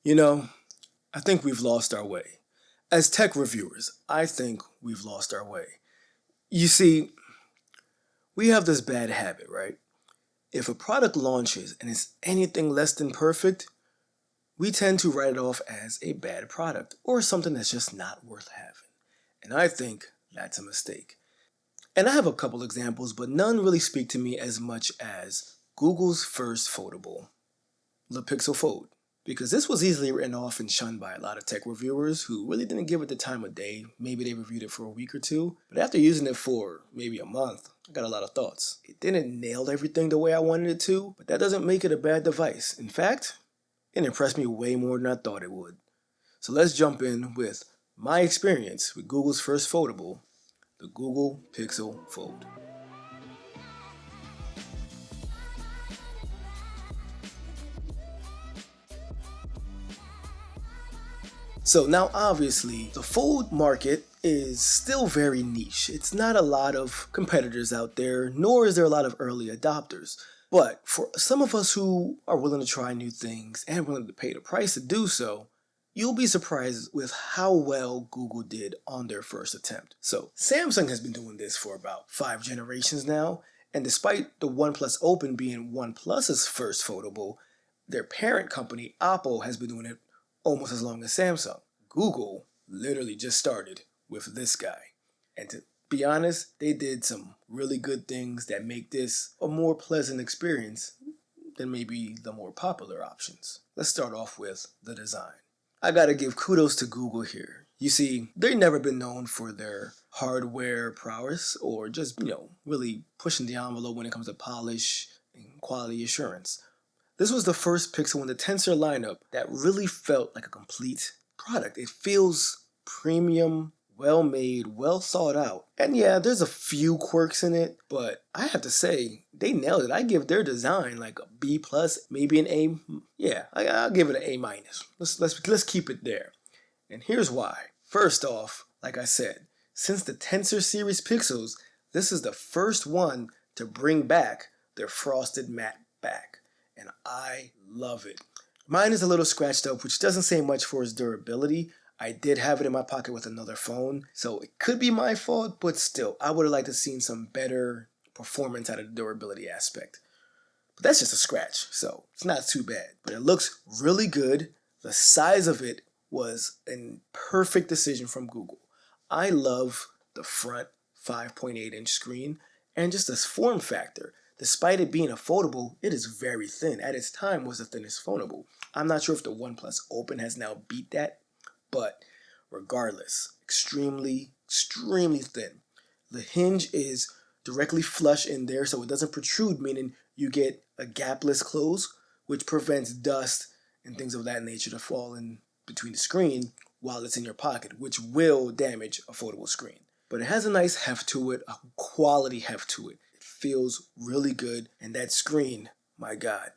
You know, I think we've lost our way. As tech reviewers, I think we've lost our way. You see, we have this bad habit, right? If a product launches and it's anything less than perfect, we tend to write it off as a bad product or something that's just not worth having. And I think that's a mistake. And I have a couple examples, but none really speak to me as much as Google's first foldable, the Pixel Fold. Because this was easily written off and shunned by a lot of tech reviewers who really didn't give it the time of day. Maybe they reviewed it for a week or two, but after using it for maybe a month, I got a lot of thoughts. It didn't nail everything the way I wanted it to, but that doesn't make it a bad device. In fact, it impressed me way more than I thought it would. So let's jump in with my experience with Google's first foldable, the Google Pixel Fold. So now obviously the fold market is still very niche. It's not a lot of competitors out there, nor is there a lot of early adopters. But for some of us who are willing to try new things and willing to pay the price to do so, you'll be surprised with how well Google did on their first attempt. So Samsung has been doing this for about 5 generations now, and despite the OnePlus Open being OnePlus's first foldable, their parent company Apple has been doing it almost as long as Samsung. Google literally just started with this guy. And to be honest, they did some really good things that make this a more pleasant experience than maybe the more popular options. Let's start off with the design. I gotta give kudos to Google here. You see, they've never been known for their hardware prowess or just, really pushing the envelope when it comes to polish and quality assurance. This was the first Pixel in the Tensor lineup that really felt like a complete product. It feels premium, well made, well thought out. And yeah, there's a few quirks in it, but I have to say, they nailed it. I give their design like a B plus, maybe an A. Yeah, I'll give it an A minus. Let's keep it there. And here's why. First off, like I said, since the Tensor series Pixels, this is the first one to bring back their frosted matte back. And I love it. Mine is a little scratched up, which doesn't say much for its durability. I did have it in my pocket with another phone, so it could be my fault, but still, I would have liked to have seen some better performance out of the durability aspect. But that's just a scratch, so it's not too bad. But it looks really good. The size of it was a perfect decision from Google. I love the front 5.8-inch screen and just this form factor. Despite it being a foldable, it is very thin. At its time, was the thinnest foldable. I'm not sure if the OnePlus Open has now beat that, but regardless, extremely, extremely thin. The hinge is directly flush in there, so it doesn't protrude, meaning you get a gapless close, which prevents dust and things of that nature to fall in between the screen while it's in your pocket, which will damage a foldable screen. But it has a nice heft to it, a quality heft to it. Feels really good, and that screen, my god,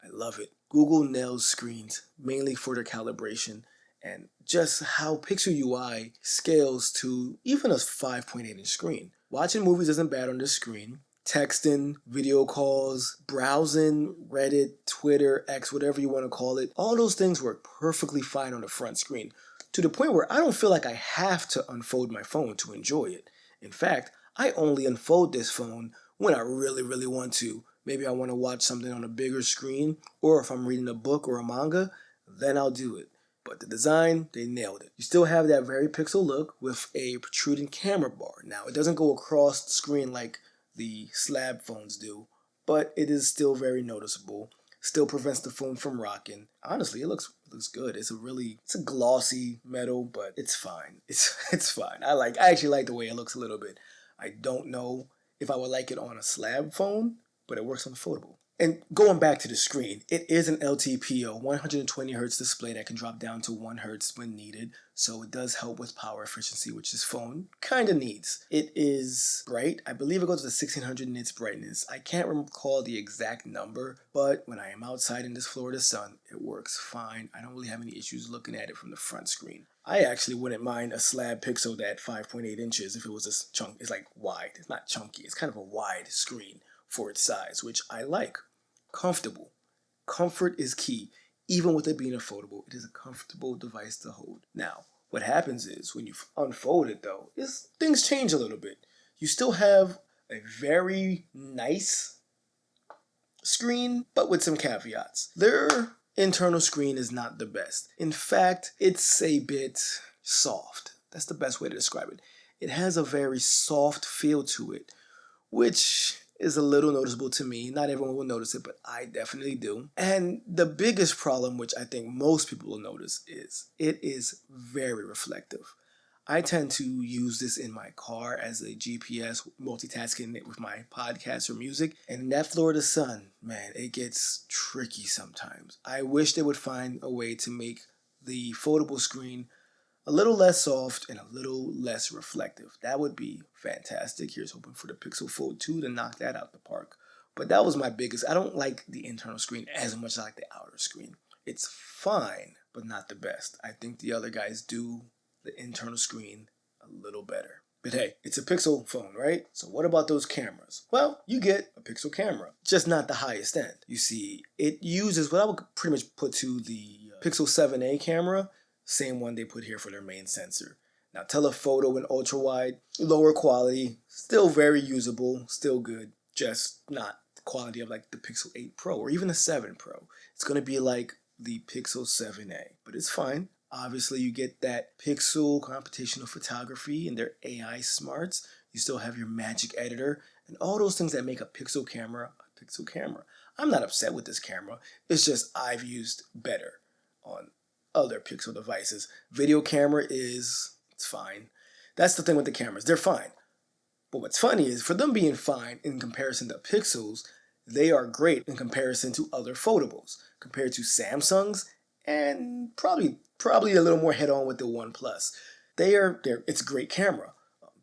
I love it. Google nails screens mainly for their calibration and just how Pixel UI scales to even a 5.8-inch screen. Watching movies isn't bad on this screen. Texting, video calls, browsing, Reddit, Twitter, X, whatever you want to call it, all those things work perfectly fine on the front screen, to the point where I don't feel like I have to unfold my phone to enjoy it. In fact, I only unfold this phone when I really, really want to. Maybe I want to watch something on a bigger screen, or if I'm reading a book or a manga, then I'll do it. But the design, they nailed it. You still have that very Pixel look with a protruding camera bar. Now, it doesn't go across the screen like the slab phones do, but it is still very noticeable. Still prevents the phone from rocking. Honestly, it looks good. It's a glossy metal, but it's fine. It's fine. I actually like the way it looks a little bit. I don't know if I would like it on a slab phone, but it works on the foldable. And going back to the screen, it is an LTPO 120Hz display that can drop down to 1Hz when needed, so it does help with power efficiency, which this phone kind of needs. It is bright. I believe it goes to 1600 nits brightness. I can't recall the exact number, but when I am outside in this Florida sun, it works fine. I don't really have any issues looking at it from the front screen. I actually wouldn't mind a slab Pixel that 5.8 inches if it was a chunk. It's like wide. It's not chunky. It's kind of a wide screen for its size, which I like. Comfortable. Comfort is key. Even with it being a foldable, it is a comfortable device to hold. Now, what happens is when you unfold it though, is things change a little bit. You still have a very nice screen, but with some caveats. Their internal screen is not the best. In fact, it's a bit soft. That's the best way to describe it. It has a very soft feel to it, which is a little noticeable to me. Not everyone will notice it, but I definitely do. And the biggest problem, which I think most people will notice, is it is very reflective. I tend to use this in my car as a GPS, multitasking it with my podcast or music. And in that Florida sun, man, it gets tricky sometimes. I wish they would find a way to make the foldable screen a little less soft and a little less reflective. That would be fantastic. Here's hoping for the Pixel Fold 2 to knock that out the park. But that was my biggest. I don't like the internal screen as much as I like the outer screen. It's fine, but not the best. I think the other guys do the internal screen a little better. But hey, it's a Pixel phone, right? So what about those cameras? Well, you get a Pixel camera, just not the highest end. You see, it uses what I would pretty much put to the Pixel 7a camera, same one they put here for their main sensor. Now, telephoto and ultra wide, lower quality, still very usable, still good, just not the quality of like the Pixel 8 Pro or even the 7 Pro. It's going to be like the Pixel 7a, but it's fine. Obviously, you get that Pixel computational photography and their AI smarts. You still have your magic editor and all those things that make a Pixel camera a Pixel camera. I'm not upset with this camera. It's just I've used better on other Pixel devices. Video camera it's fine. That's the thing with the cameras. They're fine. But what's funny is for them being fine in comparison to Pixels, they are great in comparison to other foldables, compared to Samsung's and probably a little more head on with the OnePlus. It's a great camera.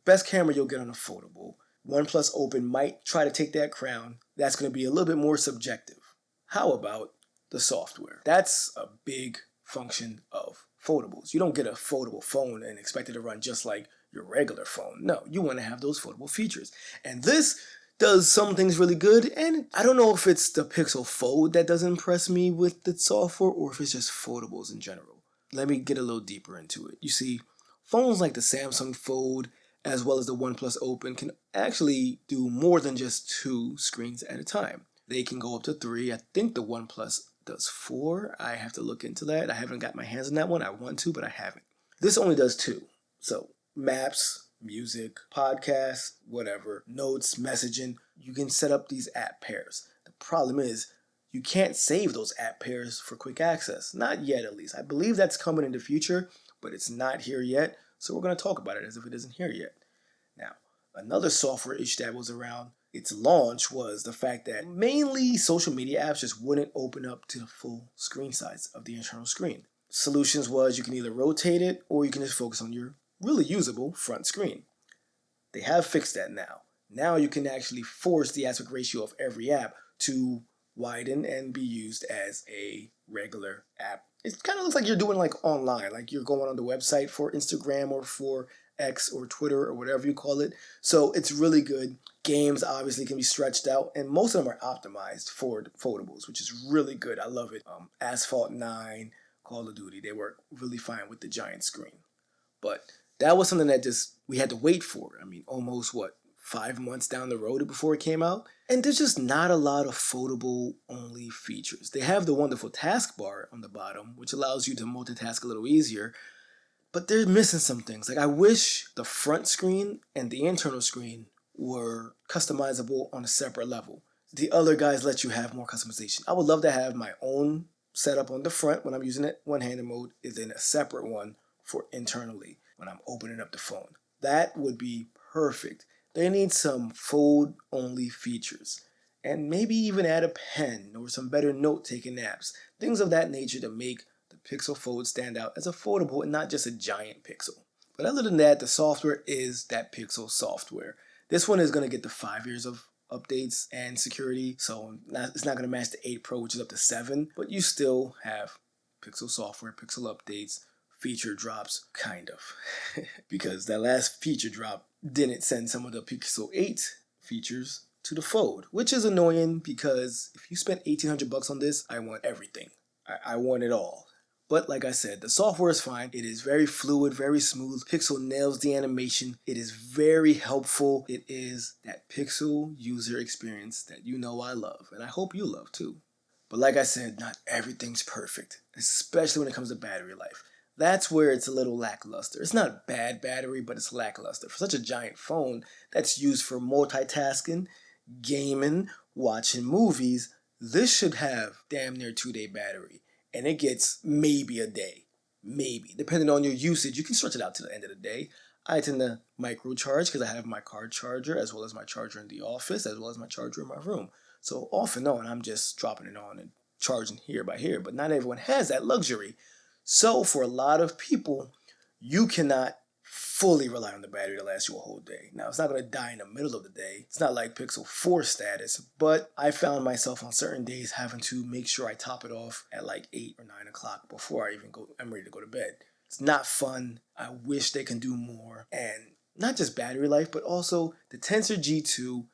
Best camera you'll get on a foldable. OnePlus Open might try to take that crown. That's going to be a little bit more subjective. How about the software? That's a big function of foldables. You don't get a foldable phone and expect it to run just like your regular phone. No, you want to have those foldable features. And this does some things really good, and I don't know if it's the Pixel Fold that doesn't impress me with the software or if it's just foldables in general. Let me get a little deeper into it. You see, phones like the Samsung Fold as well as the OnePlus Open can actually do more than just 2 screens at a time. They can go up to 3. I think the OnePlus does 4. I have to look into that. I haven't got my hands on that one. I want to, but I haven't. This only does 2. So maps, music, podcasts, whatever, notes, messaging, you can set up these app pairs. The problem is you can't save those app pairs for quick access. Not yet, at least. I believe that's coming in the future, but it's not here yet. So we're going to talk about it as if it isn't here yet. Now, another software issue that was around its launch was the fact that mainly social media apps just wouldn't open up to the full screen size of the internal screen. Solutions was you can either rotate it or you can just focus on your really usable front screen. They have fixed that now. Now you can actually force the aspect ratio of every app to widen and be used as a regular app. It kind of looks like you're doing like online, like you're going on the website for Instagram or for X or Twitter or whatever you call it. So it's really good. Games obviously can be stretched out, and most of them are optimized for foldables, which is really good. I love it. Asphalt 9, Call of Duty, they work really fine with the giant screen. But that was something that just we had to wait for. I mean, almost 5 months down the road before it came out. And there's just not a lot of foldable only features. They have the wonderful taskbar on the bottom, which allows you to multitask a little easier. But they're missing some things. Like I wish the front screen and the internal screen were customizable on a separate level. The other guys let you have more customization. I would love to have my own setup on the front when I'm using it one-handed mode, is then a separate one for internally when I'm opening up the phone. That would be perfect. They need some fold-only features. And maybe even add a pen or some better note-taking apps. Things of that nature to make the Pixel Fold stand out as a foldable and not just a giant Pixel. But other than that, the software is that Pixel software. This one is going to get the 5 years of updates and security, so it's not going to match the 8 Pro, which is up to 7, but you still have Pixel software, Pixel updates, feature drops, kind of. Because that last feature drop didn't send some of the Pixel 8 features to the Fold, which is annoying because if you spent $1,800 on this, I want everything. I want it all. But like I said, the software is fine. It is very fluid, very smooth. Pixel nails the animation. It is very helpful. It is that Pixel user experience that you know I love, and I hope you love too. But like I said, not everything's perfect, especially when it comes to battery life. That's where it's a little lackluster. It's not bad battery, but it's lackluster. For such a giant phone that's used for multitasking, gaming, watching movies, this should have damn near 2-day battery. And it gets maybe a day. Maybe. Depending on your usage, you can stretch it out to the end of the day. I tend to micro charge because I have my car charger as well as my charger in the office as well as my charger in my room. So off and on, I'm just dropping it on and charging here by here. But not everyone has that luxury. So for a lot of people, you cannot fully rely on the battery to last you a whole day. Now, it's not going to die in the middle of the day. It's not like Pixel 4 status, but I found myself on certain days having to make sure I top it off at like 8 or 9 o'clock before I'm ready to go to bed. It's not fun. I wish they can do more. And not just battery life, but also the Tensor G2.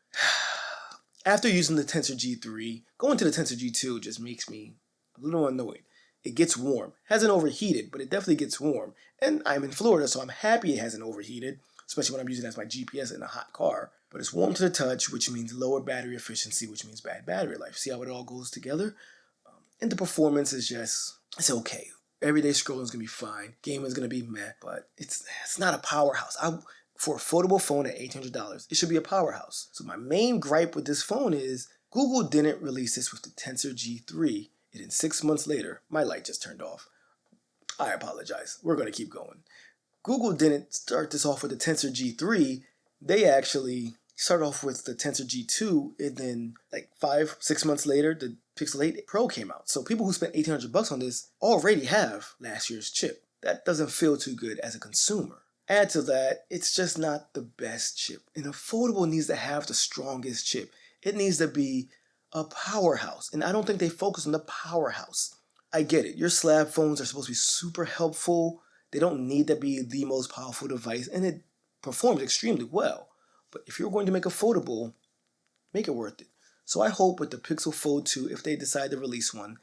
After using the Tensor G3, going to the Tensor G2 just makes me a little annoyed. It gets warm. Hasn't overheated, but it definitely gets warm. And I'm in Florida, so I'm happy it hasn't overheated, especially when I'm using it as my GPS in a hot car. But it's warm to the touch, which means lower battery efficiency, which means bad battery life. See how it all goes together? And the performance is it's okay. Everyday scrolling is going to be fine. Gaming is going to be meh, but it's not a powerhouse. For a foldable phone at $800, it should be a powerhouse. So my main gripe with this phone is Google didn't release this with the Tensor G3. And then 6 months later, my light just turned off. I apologize. We're going to keep going. Google didn't start this off with the Tensor G3. They actually started off with the Tensor G2, and then like 5-6 months later, the Pixel 8 Pro came out. So people who spent $1,800 on this already have last year's chip. That doesn't feel too good as a consumer. Add to that, it's just not the best chip. And a foldable needs to have the strongest chip. It needs to be a powerhouse, and I don't think they focus on the powerhouse. I get it. Your slab phones are supposed to be super helpful. They don't need to be the most powerful device, and it performs extremely well. But if you're going to make a foldable, make it worth it. So I hope with the Pixel Fold 2, if they decide to release one,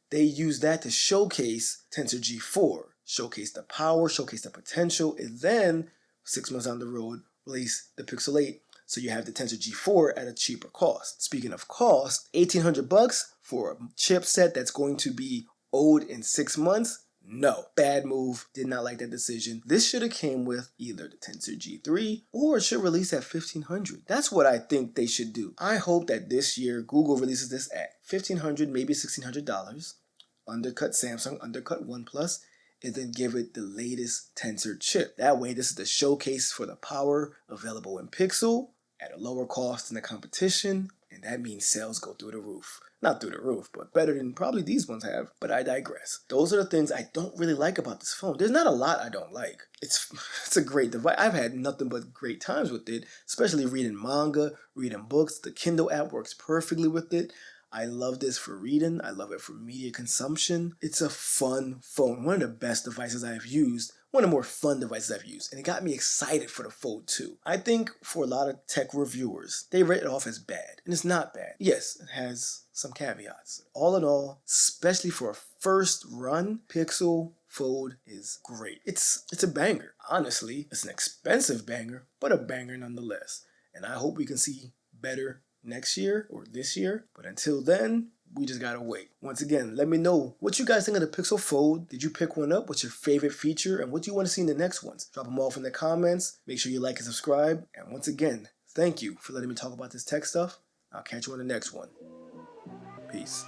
they use that to showcase Tensor G4, showcase the power, showcase the potential, and then 6 months down the road, release the Pixel 8. So you have the Tensor G4 at a cheaper cost. Speaking of cost, $1,800 for a chipset that's going to be old in 6 months? No. Bad move. Did not like that decision. This should have came with either the Tensor G3 or it should release at $1,500. That's what I think they should do. I hope that this year Google releases this at $1,500, maybe $1,600. Undercut Samsung, undercut OnePlus, and then give it the latest Tensor chip. That way, this is the showcase for the power available in Pixel at a lower cost than the competition, and that means sales go through the roof. Not through the roof, but better than probably these ones have, but I digress. Those are the things I don't really like about this phone. There's not a lot I don't like. It's a great device. I've had nothing but great times with it, especially reading manga, reading books. The Kindle app works perfectly with it. I love this for reading. I love it for media consumption. It's a fun phone. One of the best devices I've used. One of the more fun devices I've used. And it got me excited for the Fold 2. I think for a lot of tech reviewers, they rate it off as bad. And it's not bad. Yes, it has some caveats. All in all, especially for a first run, Pixel Fold is great. It's a banger. Honestly, it's an expensive banger, but a banger nonetheless. And I hope we can see better next year or this year. But until then, we just gotta wait. Once again, let me know what you guys think of the Pixel Fold. Did you pick one up? What's your favorite feature? And what do you want to see in the next ones? Drop them off in the comments. Make sure you like and subscribe. And once again, thank you for letting me talk about this tech stuff. I'll catch you on the next one. Peace.